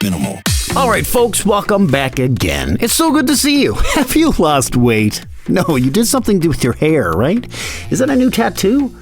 Minimal. All right, folks, welcome back again. It's so good to see you. Have you lost weight? No, you did something with your hair, right? Is that a new tattoo?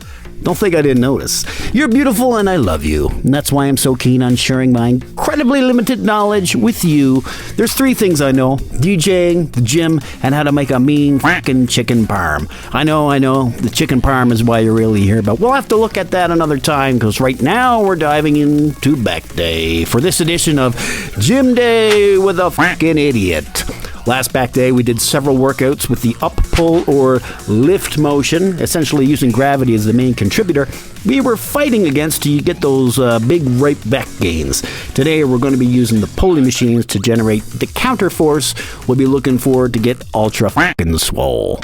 Don't think I didn't notice. You're beautiful and I love you. And that's why I'm so keen on sharing my incredibly limited knowledge with you. There's 3 things I know: DJing, the gym, and how to make a mean fucking chicken parm. I know, the chicken parm is why you're really here, but we'll have to look at that another time, because right now we're diving into back day for this edition of Gym Day with a fucking idiot. Last back day, we did several workouts with the up, pull, or lift motion, essentially using gravity as the main contributor. We were fighting against to get those big right back gains. Today, we're going to be using the pulley machines to generate the counter force we'll be looking for to get ultra fucking swole.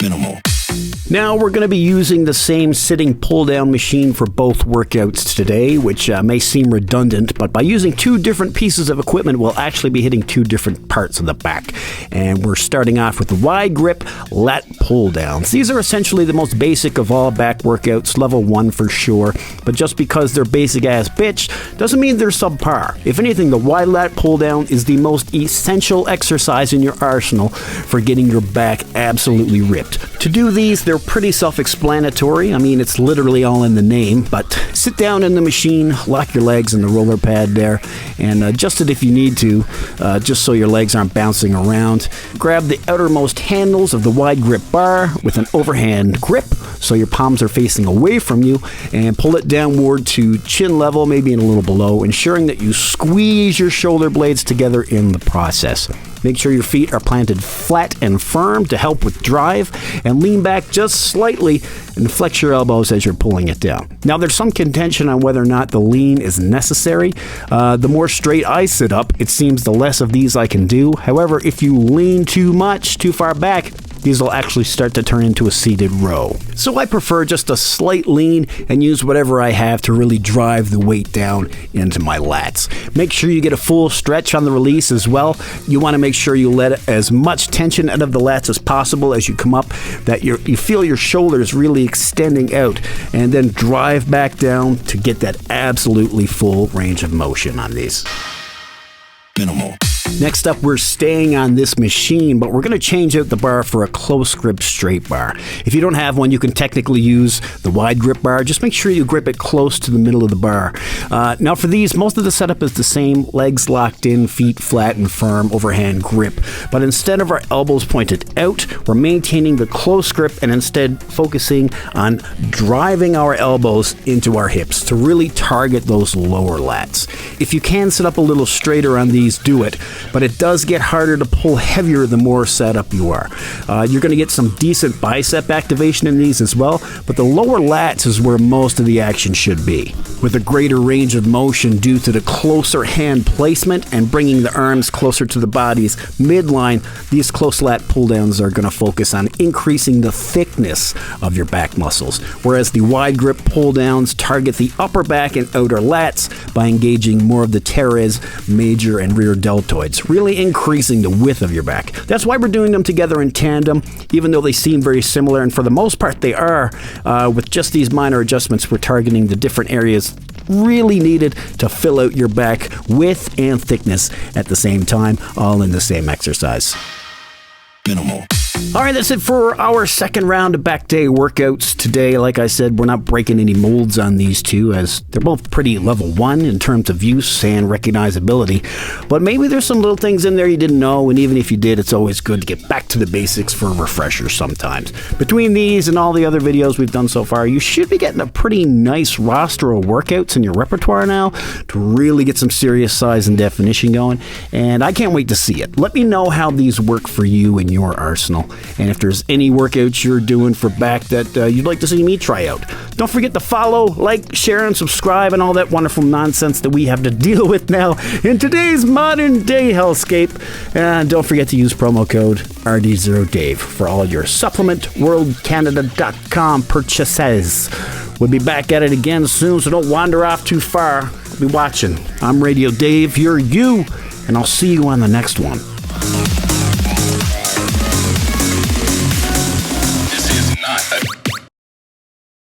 Minimal. Now we're going to be using the same sitting pull-down machine for both workouts today, which may seem redundant, but by using 2 different pieces of equipment, we'll actually be hitting 2 different parts of the back. And we're starting off with the wide grip lat pull-downs. These are essentially the most basic of all back workouts, level 1 for sure, but just because they're basic-ass bitch doesn't mean they're subpar. If anything, the wide lat pull-down is the most essential exercise in your arsenal for getting your back absolutely ripped. To do these, they're pretty self-explanatory. I mean, it's literally all in the name, but sit down in the machine, lock your legs in the roller pad there, and adjust it if you need to, just so your legs aren't bouncing around. Grab the outermost handles of the wide grip bar with an overhand grip, so your palms are facing away from you, and pull it downward to chin level, maybe a little below, ensuring that you squeeze your shoulder blades together in the process. Make sure your feet are planted flat and firm to help with drive, and lean back just slightly and flex your elbows as you're pulling it down. Now, there's some contention on whether or not the lean is necessary. The more straight I sit up, it seems the less of these I can do. However, if you lean too much, too far back, these will actually start to turn into a seated row. So I prefer just a slight lean and use whatever I have to really drive the weight down into my lats. Make sure you get a full stretch on the release as well. You want to make sure you let as much tension out of the lats as possible as you come up, that you feel your shoulders really extending out, and then drive back down to get that absolutely full range of motion on these. Minimal. Next up, we're staying on this machine, but we're going to change out the bar for a close grip straight bar. If you don't have one, you can technically use the wide grip bar. Just make sure you grip it close to the middle of the bar. Now for these, most of the setup is the same: legs locked in, feet flat and firm, overhand grip. But instead of our elbows pointed out, we're maintaining the close grip and instead focusing on driving our elbows into our hips to really target those lower lats. If you can sit up a little straighter on these, do it. But it does get harder to pull heavier the more set up you are. You're going to get some decent bicep activation in these as well, but the lower lats is where most of the action should be. With a greater range of motion due to the closer hand placement and bringing the arms closer to the body's midline, these close lat pull downs are going to focus on increasing the thickness of your back muscles, whereas the wide grip pull downs target the upper back and outer lats by engaging more of the teres, major, and rear deltoids, really increasing the width of your back. That's why we're doing them together in tandem, even though they seem very similar, and for the most part they are. With just these minor adjustments, we're targeting the different areas really needed to fill out your back width and thickness at the same time, all in the same exercise. Minimal. All right, that's it for our second round of back day workouts today. Like I said, we're not breaking any molds on these two, as they're both pretty level 1 in terms of use and recognizability. But maybe there's some little things in there you didn't know, and even if you did, it's always good to get back to the basics for a refresher sometimes. Between these and all the other videos we've done so far, you should be getting a pretty nice roster of workouts in your repertoire now to really get some serious size and definition going, and I can't wait to see it. Let me know how these work for you in your arsenal. And if there's any workouts you're doing for back that you'd like to see me try out, don't forget to follow, like, share, and subscribe, and all that wonderful nonsense that we have to deal with now in today's modern day hellscape. And don't forget to use promo code RD0Dave for all your supplementworldcanada.com purchases. We'll be back at it again soon, so don't wander off too far. I'll be watching. I'm Radio Dave, you're you, and I'll see you on the next one.